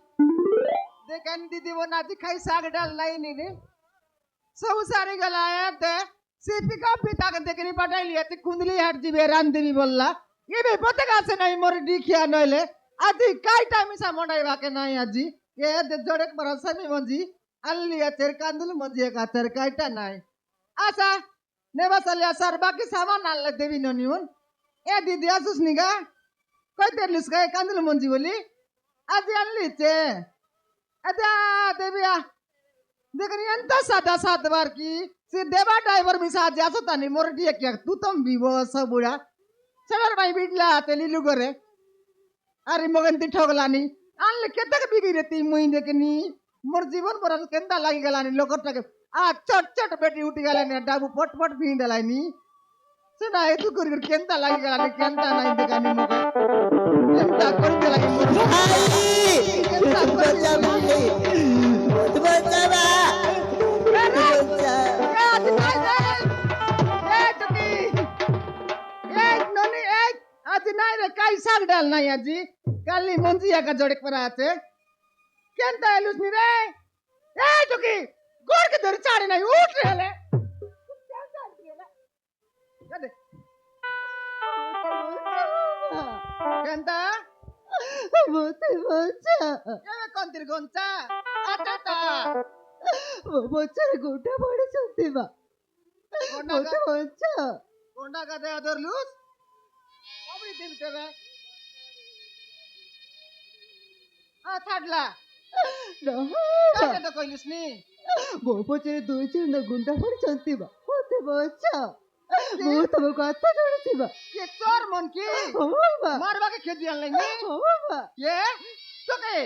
देखन दीदी वो नाती खाई साग डाल लाई नहीं रे सब सारी गलाया थे सीपी का पिता के देखनी पटाई लिया थी कुंडली हट जी बेरान देवी बोलला ये भी पता कैसे नहीं मोर डिखिया नइले आदि काई टाइम सा मोड़ाई वाके नहीं आजी ये दे जोड़े परसा में मंजी अल्ली तेर कांदुल मंजी का तेर काईटा नहीं आसा ने बस अलिया सर बाकी सामान आल देवी ननिउन ए दीदी आसुस निगा कोई तेर लुसका कांदुल मंजी बोली आदि अल्ली चे अदा देविया देखनी अंत सादा सात बार की से देवा ड्राइवर भी साथ जासो तानी मोर दिया क्या तू तुम भी वो सब बुढ़ा चलर भाई बिटला ते लीलू करे अरे मगन ती ठोगलानी आन ले केतक बिगी रहती मुई देखनी मोर जीवन पर केंदा लागी गलानी लोकटा के आ चट चट बेटी उठी गलानी डाबू पट पट भी डलानी सुना ए तू कर केंदा लागी गलानी केंदा नहीं देखानी मगे केंदा कर दे लागी मोर केंदा कर दे लागी बच्चा बा काय साग डाल नाही आजी काली मंजिया का जोड़े पर आते केंता एलुस नी रे ए टुकी गोर के धर चाड़े नहीं उठ रेले केंता मोते बच्चा ये कौन तेरे गोंचा आता ता वो बच्चा गोटा पड़े चलते बा मोते बच्चा कोंडा का दे अदर लूस अबरी दिन तेरे आ थाडला ना तो कोई लूस नी वो बच्चे दो चंदा गुंडा पड़े चलते बा मोते बच्चा वो तुमको आता जोड़ती बा ये चोर मन की ओ बा मारवा के खेत दियान लेंगे ओ बा ये तो के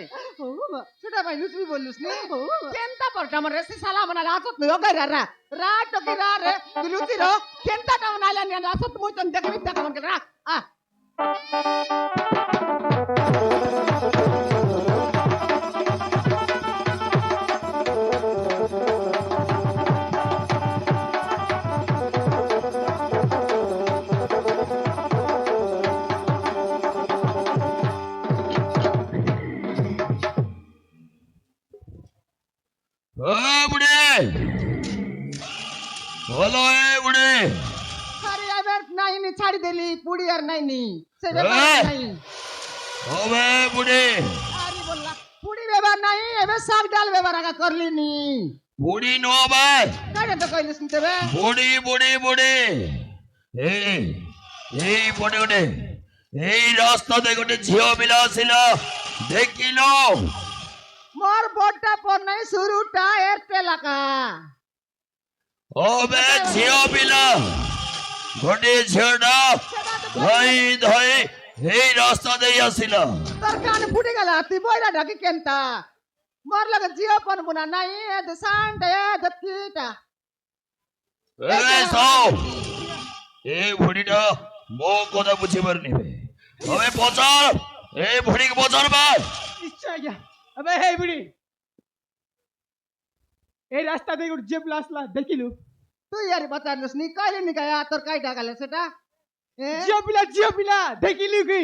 ओ बा सुधा भाई लूस भी बोल लूस नी ओ बा केंता पर टमर रेसी साला मना रासत न योगा रा रा तो के रा रे लूसी रो केंता टमन आला ने रासत मुई तन देख बिता कमन के रा आ बुढ़े बोलो ए बुढ़े अरे अबे नहीं नी छाड़ी देली पूड़ी यार नहीं नी से व्यवहार नहीं ओबे बुढ़े अरे बोलला पूड़ी व्यवहार नहीं एबे साग डाल व्यवहार का कर ली नी बुढ़ी नो बाय काहे तो कइले सुनते बे बुढ़ी बुढ़ी बुढ़ी ए ए बुढ़े बुढ़े ए रास्ता दे गोटे झियो मिला सिला देखिलो मोर बोटा पर नहीं शुरूटा एयरटेल का ओबे झियो मिला गोटे झियोडा धई धई ए रास्ता दे आसिला तर कान फुटी गला ती बोइला ढकी केंता मोर लगे जियो पन बुना नहीं ए द सांड ए द कीटा ए सो ए बुढ़ीटा मो कोदा बुझी बरनी बे अबे पचार ए बुढ़ी के पचार बा इच्छा क्या अबे हे बुढ़ी ए रास्ता दे गुड जेब लासला देखिलु तू यार बता लुस नी कइले नी गया तोर काई डागले सेटा ए जियो पिला देखिलु की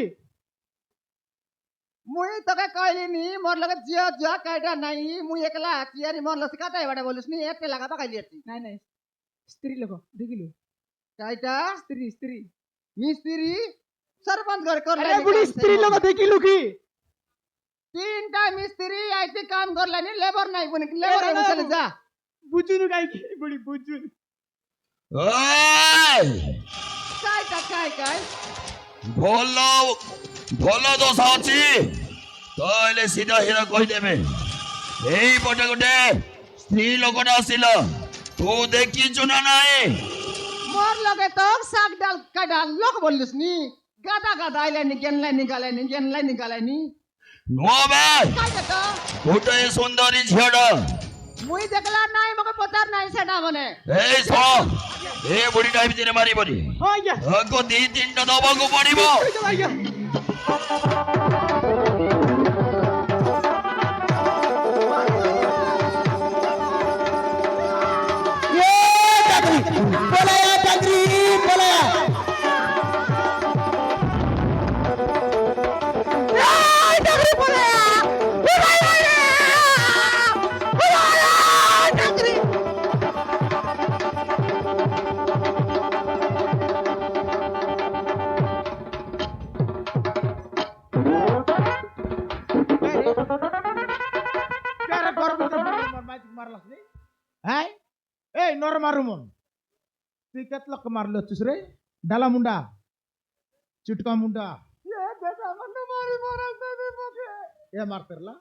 मुई तो कइले नी मोर लगे जियो जियो काईटा नहीं मुई एकला तियारी मोर लस काटा बडा बोलुस नी एते लगा बकाइली ती नहीं नहीं स्त्री लोग देखिलु काईटा स्त्री स्त्री मिस्त्री सरपंच घर कर अरे बुढ़ी स्त्री लोग देखिलु की तीन टाइम मिस्त्री आईती काम करला नी लेबर नहीं बने लेबर चले जा बुजुनु काय की बुढ़ी बुजुन ओए काय बोलो बोलो तो साची तले सीधा हिरा कहि देबे एई पटे गोटे स्त्री लोकटा आसिला तू देखि चुना नाही मोर लगे तो साग डाल का डाल लोग बोलुस नी गादा गादा आइले नी गेनलाई निकाले नी नो बे काय तो गोटे सुंदरी झियोडा मुई देखला नाही मगे पतार नाही सेटा मने ए सो ए बुढ़ी टाइप दिने मारी बरी हां या अगो दी तीनटा दबाको पड़िबो या ये टकरी बोलाया टकरी बोलाया তোর মারুমন তুই কেতলক মারলো চুস রে ডালা মুন্ডা চুটকা মুন্ডা এ মারতেরলা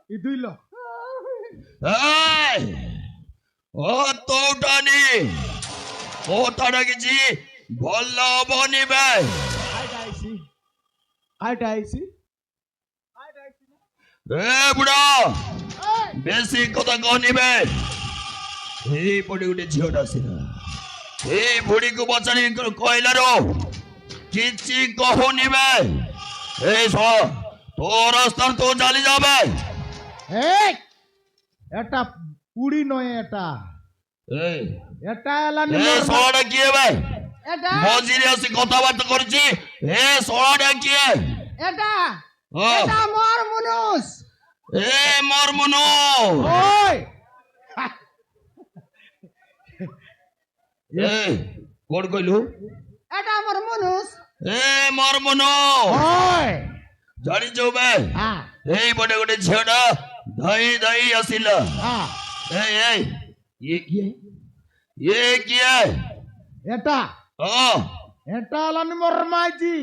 ই দুইল এই ও তোটানি কোথাটা গেছি বলল বনিবে আইটা আইছি এ বুড়া বেশি কথা কহনিবে এই পড়ে গোটে ঝিଅଟା ଆସିଲା এই বুড়িକୁ ପଚାରି କହିଲାରୁ କିଛି କହୁନିବେ এই ଶୁଣ ତୋ ରାସ୍ତାରେ ତୁ ଚାଲି ଯାବେ এই এটা পুড়ি নয় এটা এই এটা এলানি ଏ ଶଳାଟା କିଏ ବେ এটা ମଝିରେ ଆସି କଥାବାର୍ତ୍ତା କରୁଛି ଏ ଶଳାଟା କିଏ এটা ହଁ এটা মোর মুনুষ ଏ ମୋର ମନୁ ওই ଏ কোন কইলু এটা মোর মুনুষ ଏ ମୋର ମନୁ ওই ଜାଣିଛୁ ବେ হ্যাঁ এই ପଟେ ଗୋଟେ ଝିଅଟା ଧାଇ ଧାଇ ଆସିଲା হ্যাঁ এই ଇଏ କିଏ ଇଏ କିଏ এটা ହଁ এটা এলানি মোর মাইজি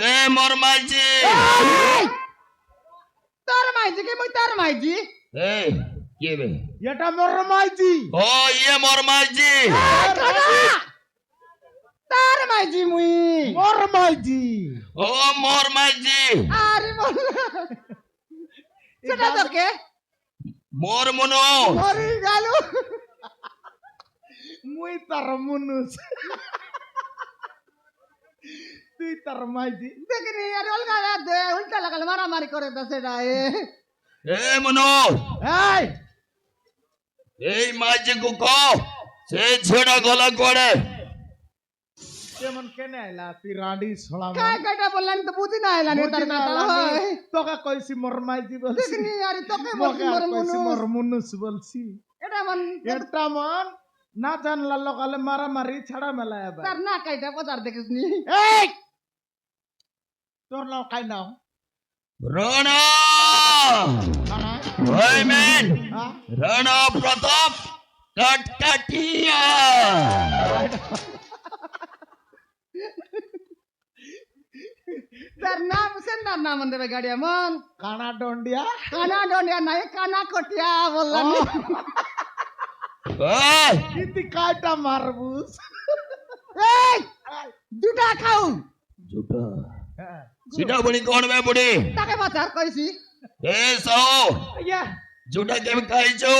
ଏ ମୋର ମାଇଛି তোর মাইজি কি মুই তোর মাইজি ଏ କିଏ ବେ এটা মোর মাইজি ও ইয়ে ମୋର মাইছি তোর মাইজি মুই মোর মাইজি ও ମୋର মাইছি আরে বল সেটা তোকে ମୋର মনু মরি গেল মুই তার মনুষ তুই তার মাইজি দেখিনি আর অলগা দে উল্টা লাগালে মারামারি করে দা সেটা এ মনু এই এই মাইছিକୁ কহ ସେ ଝିଅଟା ଗଲା କୁଆଡେ কেমন কেনে আইলা তুই রাডি ছড়া কাই কাইটা বললাম তো বুঝি না এলানি তার কথা তোকে কইছি মোর মাইজি বলছি দেখিনি আর তোকে বলছি মোকে মোর কইছি মোর মুনুষ মনুষ বলছি এটা মন এটা মন না জানলা লগালে মারামারি ছাড়া মেলা এবার তার না কাইটা পচার দেখিসনি এই তোর নাম কাই নাম রাণা কানা ওই মেন হ্যাঁ রাণা প্রতাপ কাটকাটিয়া তার নাম সেন্দার নাম দেবে গাড়িয়া মন কানা ডন্ডিয়া কানা ডন্ডিয়া নাই কানা কটিয়া বললাম এই ইতি কাটা মারবুস এই দুটা খাও ঝুটা সিটা বড়ি কোন বে বুড়ি তাকে পচার কইছি এ সাও আইয়া ঝুটা কেমন খাইছো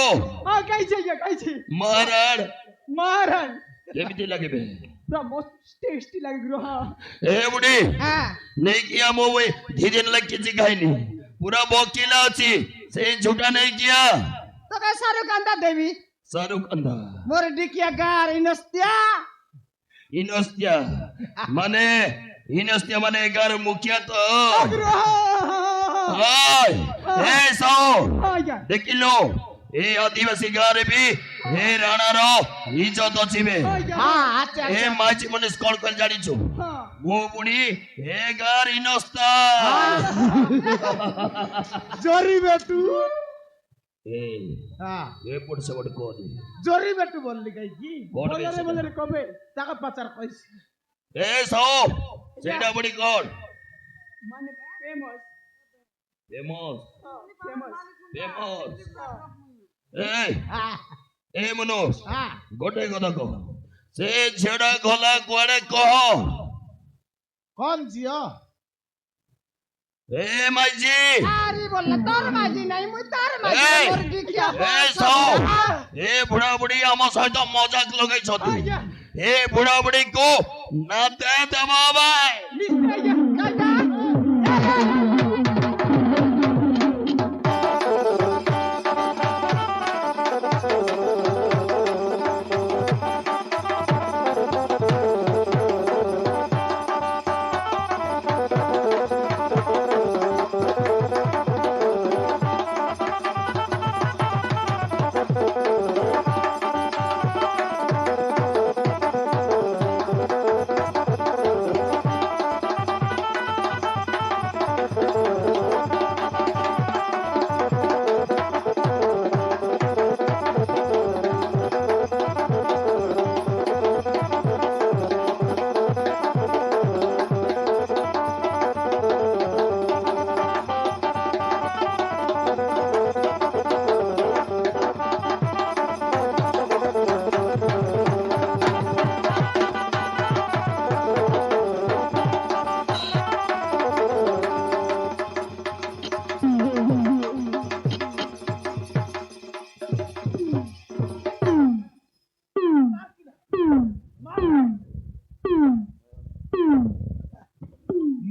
হ্যাঁ খাইছে আইয়া খাইছে মারার মারান কেমিতি লাগিবে পুরা মস্ত টেস্টি লাগি রো হ্যাঁ এ বুড়ি হ্যাঁ নেই কিয়া মো ওই ধীরেন লাগ কিছু খাইনি পুরা বকিলা আছে সেই ঝুটা নেই কিয়া তোকে সারু কান্দা দেবি শাহরুখ আন্দা মোর ডিকিয়া গার ইনস্তিয়া ইনস্তিয়া মানে এগার মুখিয়া তো ওই এ সাও আইয়া দেখিলো এই আদিবাসী গারে বি হে রাଣାର ইজ্জত ଅଛି বে আইয়া হ্যাঁ আচ্ছা ଏ ମାଝି ମନିଷ କଣ କଲେ ଜାଣିଛୁ হ্যাঁ ମୁଁ ପୁଣି ଏ ଗାଁର ଇନସ୍ତା জরি বেটু ଏ হ্যাঁ ଏପଟ ସେପଟ କହନି জরি বেটু বললি কাই কি କଣ ବେ বলরে ସେଟା? বলরে কবে তাকে পাচার কইছি ଏ ସାଉ ସେଇଟା ପୁଣି କଣ মানে ফেমাস ଫେମସ ফেমাস ଫେମସ ଏ হ্যাঁ ଏ ମନୋଜ হ্যাঁ ଗୋଟେ କଥା କହ ସେ ଝିଅଟା ଗଲା କୁଆଡେ କହ কোন জিও ଏ ମାଝି আরে বললা তোর মাঝি নাই মুই তার মাঝি এই! মোর ডিকিয়া ଏ ସାଉ ଏ ବୁଢା ବୁଢୀ ଆମ ସହିତ ମଜାକ ଲଗେଇଛନ୍ତି আইয়া ଏ ବୁଢା ବୁଢୀକୁ ନାତେ ଦେବ ଭାଇ নিশ্চয় আইয়া কাটা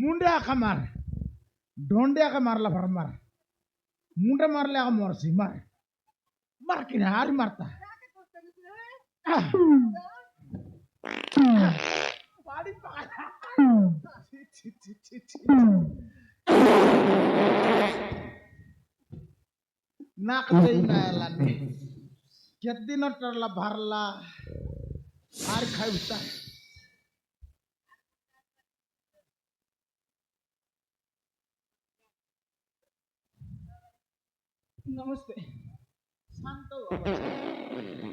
मुंडे आखा मार ढोंडे आखा मारला भर मार मुंडे मारले आखा मोरसी मार मार की हार मारता बाड़ी पकड़ा छी, छी, छी, छी, छी. नाक देई ना याला किती न टरला भरला हार खाई उठता नमस्ते शांत हो बाबा.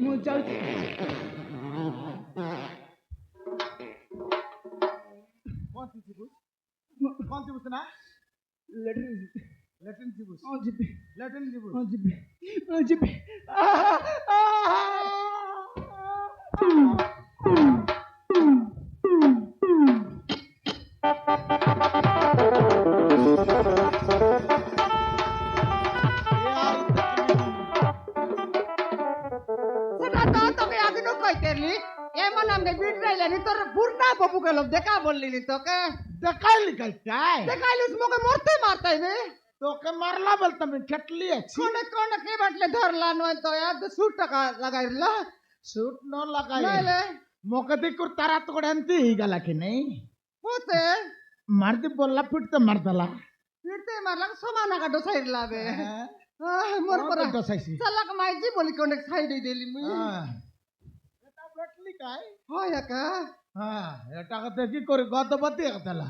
ମୁଁ ଯାଉଛି कौन सी ना ଲେଟ୍ରିନ୍ ଯିବି लेटिन जीबुस ହଁ ଯିବି लेटिन जीबुस ହଁ ଯିବି ହଁ ଯିବି সেটা তো তোকে আগেও কইতেলি এমন আমনে বিটরাইলানি তোর বুড়না বাবু গেল দেখা বললিনি তোকে दकाल निकल काय দেখাইলিস মোকে মরতে মারতাইবে तो के मारला बोलता मैं केटली अच्छी কোনে কোনে কে বাটলে ধরলা নয় তো এক 100 টাকা লাগাইলা सूट न लगाए নাইলে मोकदी कुर तारा तो गडंती गला की नहीं होते मारती बोलला पिट तो मारतला ফিরতে মারলাম সমান আগা ডসাইলা বে মোর পরে दसायसी চালাক মাইজি বলি কোনে সাইডে দিলি মুই हां এটা বেটলি काय হয় একা हां এটা কথা কি করে গদবতী একতলা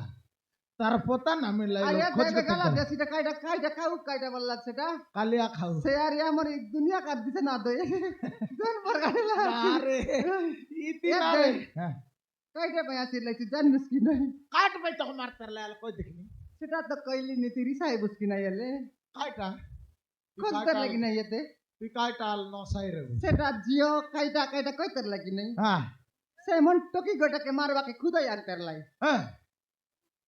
তার পতা না মিলাই আরে খোঁজ দেখে গেলা করতে দেশিটা কাইটা কাইটা খাও কাইটা বললা সেটা কালিয়া খাও সে আর আমার এই দুনিয়া কাট দিতে না দে কোন প্রকারেলা আরে ইতি না রে হ্যাঁ কাইটা পাই আসি লাইছি জানিস কি নাই কাট ভাই তো মারতারলা কই দেখিনি সেটা তো কইলি নি তুই রিসাই বুঝকি নাই এলে কাইটা কইতার লাগি নাই এতে তুই কাইটাল নসাই রে সেটা জিও কাইটা কাইটা কইতার লাগি নাই হ্যাঁ সে মন টকি গোটাকে মারবাকে খুদাই আনতার লাই হ্যাঁ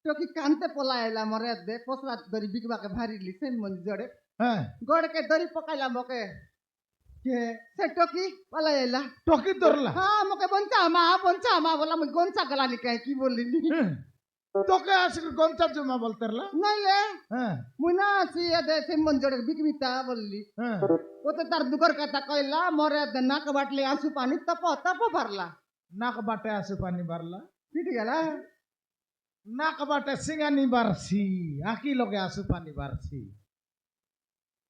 টকি কানতে পলাইলা মরে দে পসরা দরি বিকবাকে ভারিলি সে মন জড়ে হ্যাঁ গড়কে দরি পকাইলা মকে কে সে টকি পলাইলা টকি ধরলা হ্যাঁ মকে বঞ্চা মা বলা মুই গঞ্চা গলানি কাই কি বললি তোকে আসলে গঞ্চা জমা বলতারলা নাইলে হ্যাঁ মুই না আছি এদে সে মন জড়ে বিকবিতা বললি হ্যাঁ ওতে তার দুগর কথা কইলা মরে দে নাক বাটলে আঁসু পানি তপ তপ ভরলা নাক বাটে আসে পানি বারলা ফিট গেলা নাক বাটে সিঙ্গানি বারছি আকি লগে আসে পানি বারছি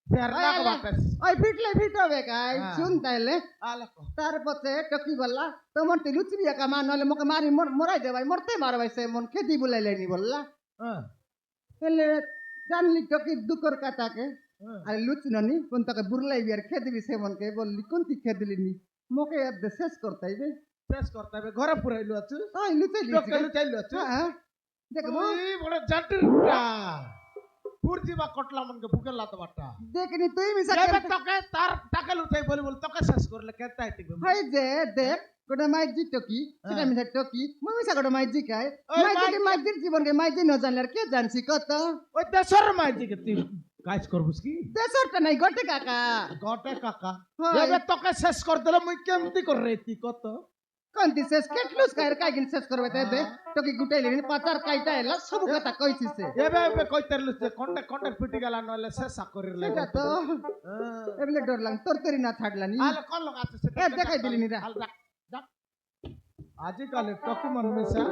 ফের নাক বাটে ওই ফিটলে ফিট হবে কাই হ্যাঁ। শুন তাইলে আলে কো তারপরে টকি বললা তোমার তে লুচি একা মা নলে মকে মারি মরাই দেবাই মরতে মারবাই সে মন খেদি বুলাইলেনি বললা হ্যাঁ তাহলে জানলি টকি দুকর কাটাকে হ্যাঁ আর লুচি ননি কোন তাকে বুরলাইবি আর খেদিবি সে মনকে বললি কোনটি খেদিলিনি মকে এদ শেষ করতাইবে প্রেস করতে হবে ঘরে পুরাইলো আছে ওই লুচি টকে চাইলো আছে হ্যাঁ দেখবো ওই বড় জাটিরটা পুরজিবা কটলা মনকে বুকে লাত বাটা দেখনি তুই মিশা এবে তোকে তার টাকা লুটাই বলি বল তোকে শেষ করলে কেতা আইতিবে হাই যে দেখ কোটা মাইজি টকি সেটা মিশা টকি মই মিশা কোটা মাইজি কাই ওই মাইজি মাইজির জীবনকে মাইজি ন জানলে আর কে জানছি কত ওই দেশর মাইজি কে তুই কাজ করবুস কি দেশরটা নাই গটে কাকা গটে কাকা হয়। এবে তোকে শেষ করে দিলে মুই কেমতি করে রেতি কত কোনটি শেষ কেটলুস কার কাইগিন শেষ করবে তাই দে টকি গুটাইলি পাচার কাইটা এলা সব কথা কইছিস সে এবে এবে কইতারলু যে কোনটা কোনটা পিটি গেলা নলে শেষ করে লাগে সেটা তো এমনি ডর লাগ তোর তরি না ছাড়লানি আলে কোন লোক আছে সেটা এ দেখাই দিলি নি রা হাল রাখ রাখ আজি কালে টকি মন মিশা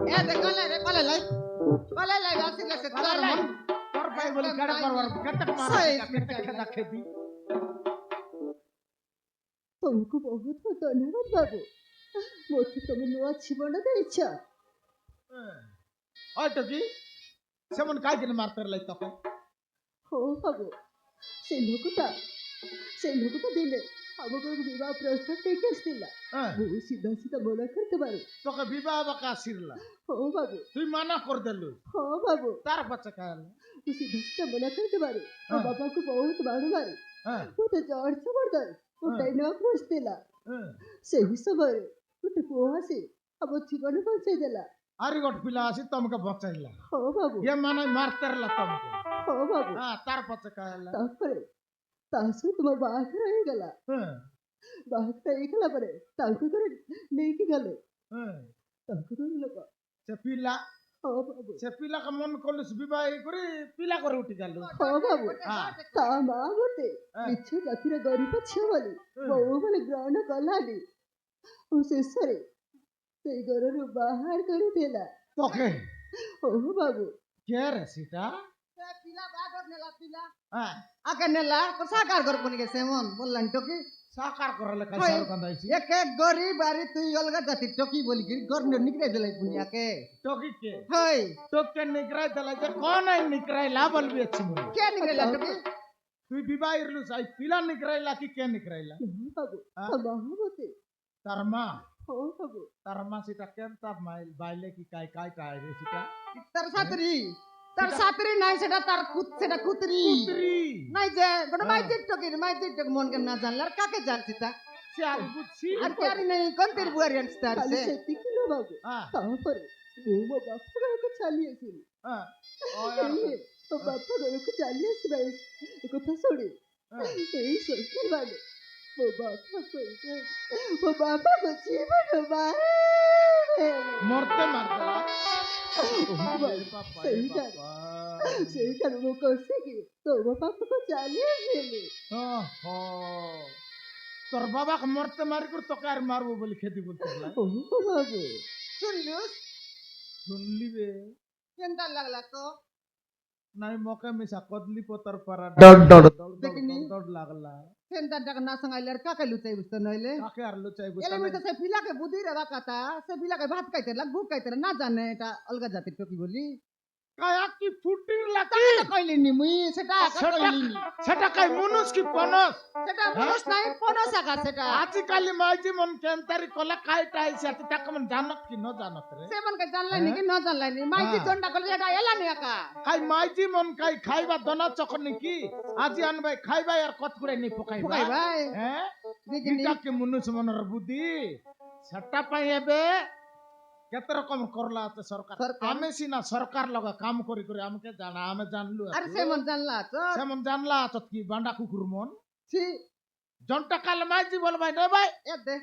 এ দেখ কলে লাই আসিলে সে তোর মন তোর ভাই বলি গাড়া করবার কতক মারা কতক খেদা খেদি तुमको बहुत बहुत धन्यवाद बाबू मुझे तुम्हें नुआ जीवन ଦେଇଛ ওই টকি সেমন কাজ দিন মারতে লাই তোকে हो बाबू ସେ ଲୋକଟା ଦିନେ ଆମକୁ ବିବାହ ପ୍ରସ୍ତାବ ଦେଇକି ଆସିଥିଲା হ্যাঁ ମୁଁ ସିଧା ସିଧା ମନା করতে পারি তোকে বিবাহ বাকা আসিরলা हो बाबू তুই মানা করে দেলু हो बाबू তার বাচ্চা কাল ମୁଁ ସିଧା ସିଧା ମନା করতে ପାରି ହଁ। ମୋ ବାପାଙ୍କୁ ବହୁତ ମାଡ ମାରି হ্যাঁ ମୋତେ ଜଡ଼ ଜବରଦସ୍ତ ଗୋଟାଏ ନଖ ବସିଥିଲା হ্যাঁ ସେହି ସମୟରେ ଗୋଟେ ପୁଅ ଆସି ଆମ ଜୀବନ ବଞ୍ଚେଇ ଦେଲା আরে গট পিলা আসি তোমাকে বচাইলা हो बाबू এ মানে মারতেরলা তোমাকে हो बाबू হ্যাঁ তার বাচ্চা কাল ତାପରେ ତା ସହିତ ମୋ ବାହାଘର ହେଇଗଲା হ্যাঁ ବାହାଘର ହେଇଗଲା ପରେ ତାଙ୍କ ଘରେ ନେଇକି ଗଲେ হ্যাঁ, ତାଙ୍କ ଘର ଲୋକ সে পিলা ହଁ ବାବୁ সে পিলাকে মন করলু বিবাহ করে ପିଲା করে উঠি গেল ହଁ ବାବୁ ତା ମା ଗୋଟେ হ্যাঁ। ନିଜ ଜାତିର ଗରିବ ଝିଅ ବୋଲି ହୁଁ। ବୋଉ ମାନେ ଗ୍ରହଣ କଲାନି ଓ ଶେଷରେ ସେଇ ଘରରୁ ବାହାର କରିଦେଲା তোকে ଓ ବାବୁ কে রে সেটা ସେ ପିଲା ବାହାଘର ନେଲା ପିଲା হ্যাঁ ଆକେ ନେଲା ତ ସାକାର ଘର ପୁଣି କେ ସେମନ বললাম তো কি সাকার করলে হয়। কাইসার কান্দাইছি এক এক গরিব আরে তুই অলগা জাতি টকি বলি কি ঘর নিকরে দিলাই পুনি আকে তোকে কে হই তোকে নিকরাই দিলা যে কোন আই নিকরাই লা বলবি আছে মনে কে নিকরে টকি তুই বিবাহ ইরলু সাই পিলা নিকরাইলা কি কে নিকরাইলা ହଁ ବାବୁ হ্যাঁ। ତା ମା ଗୋଟେ তার মা ହଁ ବାବୁ তার মা সেটা কেন তা মাইল বাইলে কি কাই কাই কাই রে সেটা তার সাতরি নাই সেটা তার সেটা কুতরি পুত্রী নাই যে গোটা হ্যাঁ। মাইজির টকি মন কেন না জানলে আর কাকে জানছি তা সে আর বুঝছি আর কে আর নেই কোন তের বুয়ারি আনছি তার ଖାଲି সে ସେତିକି ନୁହଁ ବାବୁ হ্যাঁ ତାପରେ ମୁଁ ମୋ ବାପା ଘରକୁ ଚାଲି ଆସିଲି হ্যাঁ ও ହେଲେ ମୋ ବାପା ଘରକୁ ଚାଲି ଆସିବା ଏ କଥା ଶୁଣି হ্যাঁ ଏଇ ଶ୍ୱଶୁର ମାନେ ମୋ ବାପାକୁ ଜୀବନ ମାରିବେ। মরতে মারতে ସେଇଠାରୁ ମୁଁ କଷିକି ତୋ ପାଖକୁ ଚାଲି ଆସିଲି তোর বাবাকে মরতে মারি করে তোকে আর মারবো বলে খেতে বলতে বাবু শুনলু শুনলি বে কেনটা লাগলা তো নাই মকে মিশা কদলি পতর পারা ডড ডড দেখিনি? ডড লাগলা কেনটা টাকা না সঙ্গাইলে আর কাকে লুচাই বুঝতে নইলে কাকে আর লুচাই এলে মুই তো সে পিলাকে বুদ্ধি রে কথা সে পিলাকে ভাত খাইতে লাগ গুড় খাইতে না জানে এটা অলগা জাতির টকি বলি কায়া কি ফুটির লাকি তাকে কইলিনি মুই সেটা কইলিনি সেটা কাই মনুষ কি পনস সেটা মানুষ নাই পনস আগা সেটা আজিকালি মাইজি মন কেনতারি কলা কাইটা আইছে তাকে মন জানত কি ন জানত রে সে মনকে জানলাই নি কি ন জানলাই নি মাইজি জন্ডা করলে এটা এলানি একা কাই মাইজি মন কাই খাইবা দনা চকর নাকি আজি আনবাই খাইবা আর কত করে নি পকাইবা ফুকাই ভাই হ্যাঁ দেখিনি এটা কি মনুষ মনর বুদ্ধি সেটা পাই এবে কেতে রকম করলা আছে সরকার সরকার? আমি সিনা সরকার লগা কাম করি করে আমাকে জানা আমি জানলু আরে সে মন জানলা তো সেমন জানলা আছত কি বান্ডা কুকুর মন ছি জনটা কাল মাইজি বলবাই নে ভাই এ দে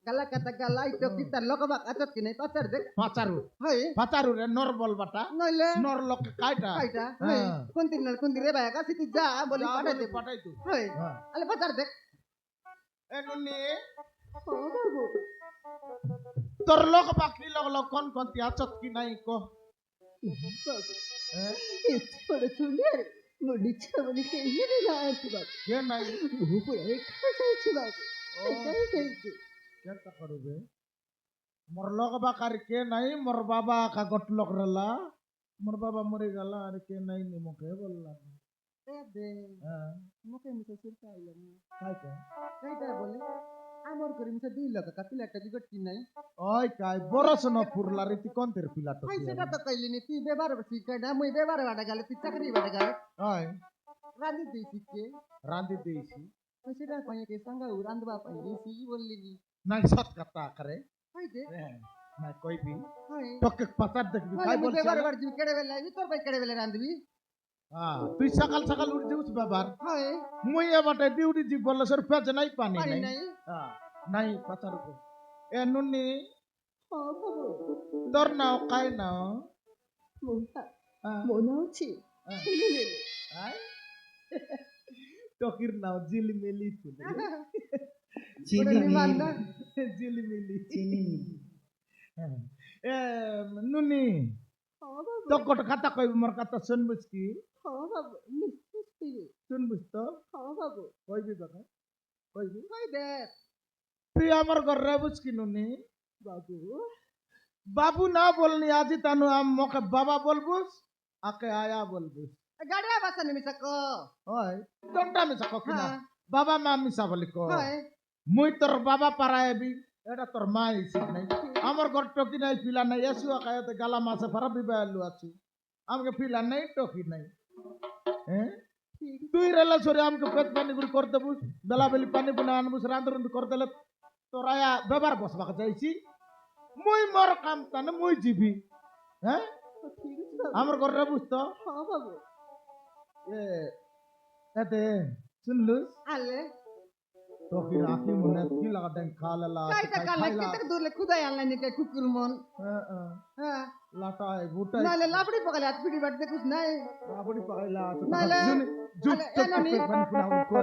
গালা কাটা গালা ইতো কি তার লগবা আচত কি নাই পাচার দে পাচারু হই পাচারু রে নর বলবাটা নইলে নর লোক কাইটা কাইটা হই হ্যাঁ। কোন দিন রে ভাই কাছে তুই যা বলি যা পাঠাই বলি দে পাঠাই তু হই হ্যাঁ। আলে পাচার দে এ নুনি বাবু তোর লোক বাকি লোক কোন কোন তি আছত কি নাই কো বাবু হ্যাঁ? ଏତେ ବଡ଼ ଦୁନିଆରେ ମୋ ନିଜ ବୋଲି କେହି ବି ନାହାନ୍ତି ବାବୁ কে নাই ମୁଁ ପୁରା ଏକା ଯାଇଛି ବାବୁ ଏକା ହିଁ ଯାଇଛି কেনটা করবে মোর লোক বাকার কে নাই মোর বাবা কা গট লোক রলা মোর বাবা মরে গেল আর কে নাই নি মুখে বললাম এ দে হ্যাঁ মুখে মুখে সুরতা আইলো না কাইটা এইটা বলে আমার করে মিছে দুই লক্ষ কাপিলা একটা বিগট কি নাই ওই কাই বরস ন পুরলা রীতি কোন তের পিলা তো হই সেটা তো কইলিনি তুই বেবার ঠিক কইডা মুই বেবার বাটা গেলে তুই চাকরি বাটা গেলে ওই রাঁধি দিছি কে রাঁধি দিয়েছি তুই সেটা কইয়ে কে সঙ্গে রাঁধবা পাই দিছি বললিনি নাই সৎ কথা করে হই দে না কইবি হই তোকে পাতার দেখবি মানে কাই মুই বলছিস বেবার বার জিম কেড়ে বেলা তোর ভাই কেড়ে বেলা রাঁধবি হ্যাঁ তুই সকাল সকাল উঠে যাস বাবার হই মুই এবারে ডিউটি জি বললে সর পেজ নাই পানি পারি নাই নাই হ্যাঁ নাই পাতার উপর এ নুনি ହଁ ବାବୁ তোর নাও কাই নাও ମୋ ନା হ্যাঁ ମୋ ନାଁ ଅଛି হ্যাঁ। ଝିଲିମିଲି। আয়। টকির নাও জিলিমিলি ফুলে নিমান না জিলিমিলি হ্যাঁ। এ নুনি ହଁ ବାବୁ তো কত কথা কইবি মোর কথা শুনবুস কি ହଁ ବାବୁ ନିଶ୍ଚିତ ପିଇବି। শুনবুস তো ହଁ বাবু কইবি বাবা কইবি হই দে তুই আমার ঘর রাবুস কি নুনি বাবু বাবু না বলনি আজি তানু আম মোকে বাবা বলবুস আকে আয়া বলবুস গাড়িয়া বাসানি মিছা কো হয় কোনটা মিছা কখি না হ্যাঁ। বাবা মা মিছা বলি কো হই মুই তোর বাবা পারাইবি এটা তোর মা ইসি নাই আমার ঘর টকি নাই পিলা নাই এসু আকায়াতে গালা মাছে ফারা বিবাহ লু আছু আমাকে পিলা নাই টকি নাই হ্যাঁ তুই রেলা সরে আমাকে পেট পানি গুড়ি করে দেবুস বেলা বেলি পানি বুনা আনবুস রান্ধ রান্ধ করে দিলে তোর আয়া বেবার বসবাকে যাইছি মুই মোর কাম তানে মুই জিবি হ্যাঁ ঠিক ଅଛି ବାବୁ আমার ঘর রাবুস তো ହଁ ବାବୁ এ এতে শুনলুস আলে টকি রাখি মনে কি লাগা দেন খালা কাইটা কালে কেতে দূরলে খুদাই আনলাই নিকে কুকুর মন হ্যাঁ লাটাই বুটাই নালে লাপড়ি পকালে হাত পিড়ি বাড়তে কুছ নাই রাবড়ি পাইলা নালে জুট এননি তো পানি পুনা কো